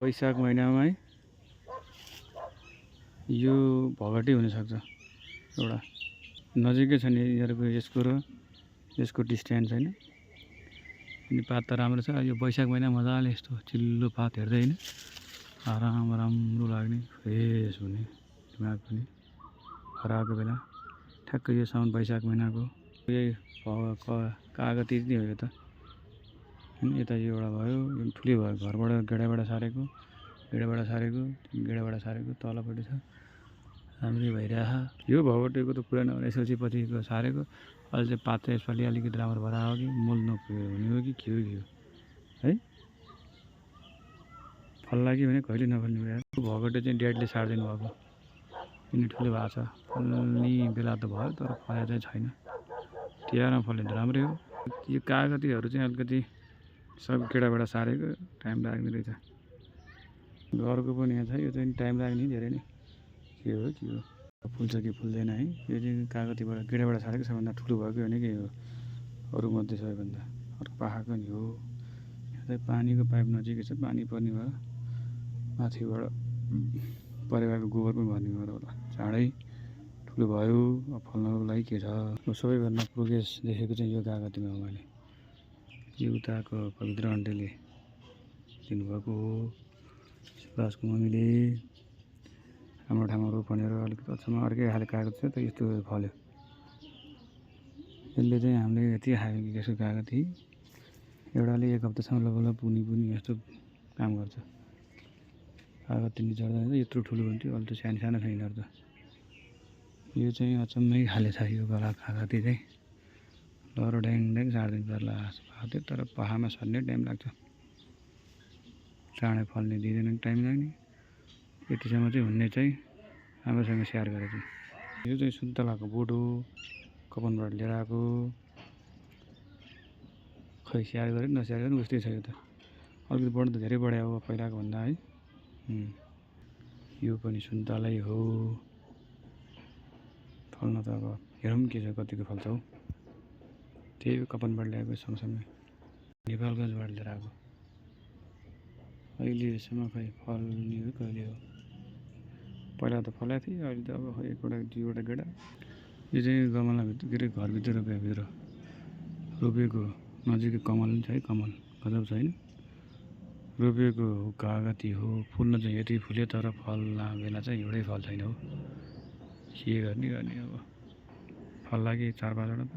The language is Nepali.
वैशाख महिनामा है यो भगटे हुनसक्छ एउटा नजिकै छ नि यिनीहरूको यसको र यसको डिस्टेन्स हैन। अनि पात त राम्रो छ। यो वैशाख महिना मजाले यस्तो चिल्लो पात हेर्दै हैन राम्रो लाग्ने फ्रेस हुने दिमाग पनि हराएको बेला ठ्याक्कै यो साउन वैशाख महिनाको यही कागती नै हो यो त। यता यो एउटा भयो यो ठुलै भयो घरबाट गेडाबाट सारेको तलपट्टि छ राम्रै भइरहेछ। यो भगटेको त पुरानो यसपछि पछिको सारेको अहिले चाहिँ पात चाहिँ यसपालि अलिकति राम्रो भएर आयो कि मोल नपुग्यो हुने हो कि के हो है। फल्ला कि भने कहिले नफल्ने कुरा भगटे चाहिँ ड्याडले सार्दिनु भएको यिनी ठुलो भएको छ। फल्ने बेला त भयो तर फले चाहिँ छैन। तिहारमा फल्ने त राम्रै हो। यो कागतीहरू चाहिँ अलिकति सब केटाबाट सारेको टाइम लाग्ने रहेछ। घरको पनि यहाँ छ यो चाहिँ टाइम लाग्ने धेरै नै के हो फुल्छ कि फुल्दैन है। यो चाहिँ कागतीबाट केटाबाट सारेको सबभन्दा ठुलो भएको भनेकै हो अरूमध्ये सबैभन्दा। अर्को पाखाको नि हो। यहाँ चाहिँ पानीको पाइप नजिकै छ पानी पर्ने भयो माथिबाट परेवाको गोबर पनि भर्ने भयो होला चाँडै ठुलो भयो। अब फल्नको लागि के छ सबैभन्दा प्रोग्रेस देखेको चाहिँ यो कागतीमा हो मैले। यो उताको पवित्र आन्टीले दिनुभएको हो। सुभाषको मम्मीले हाम्रो ठाउँमा रोपनेर अलिकति अचम्म अर्कै खाले कागती छ त यस्तो फल्यो। यसले चाहिँ हामीले यति खायो कि यसको कागती एउटाले एक हप्तासम्म लगभग पुनी यस्तो काम गर्छ। कागती निचोड्दा यत्रो ठुलो हुन्थ्यो अहिले त सानो छ यिनीहरू त। यो चाहिँ अचम्मै खाले छ यो गला कागती चाहिँ लहरो ड्याङ सार्दिनु पर्ला जस्तो तर पहाडमा सर्ने टाइम लाग्छ। चाँडै फल्ने दिँदैन टाइम लाग्ने यतिसम्म चाहिँ हुने चाहिँ राम्रोसँग स्याहार गरेको। यो चाहिँ सुन्तलाको बोट हो कपनबाट लिएर आएको खै स्याहार गरेँ नस्याहार गरेँ उस्तै छ। यो त अलिकति बढ्नु त धेरै बढ्यो हो पहिलाको भन्दा है। यो पनि सुन्तलै हो फल्न त अब हेरौँ के छ कतिको फल्छ हौ। त्यही हो कपनबाट ल्याएको सँगसँगै नेपालगञ्जबाट लिएर आएको अहिलेसम्म खै फल्ने हो कहिले हो। पहिला त फलेको थियो अहिले त अब एकवटा दुईवटा गेडा। यो चाहिँ गमलाभित्र के अरे घरभित्र रोपेको नजिकै कमल पनि छ है। कमल गजब छैन रोपेको कागती हो। फुल्न चाहिँ यति फुल्यो तर फल्ला बेला चाहिँ एउटै फल छैन हो। के गर्ने अब फल्ला कि 4-5वटा त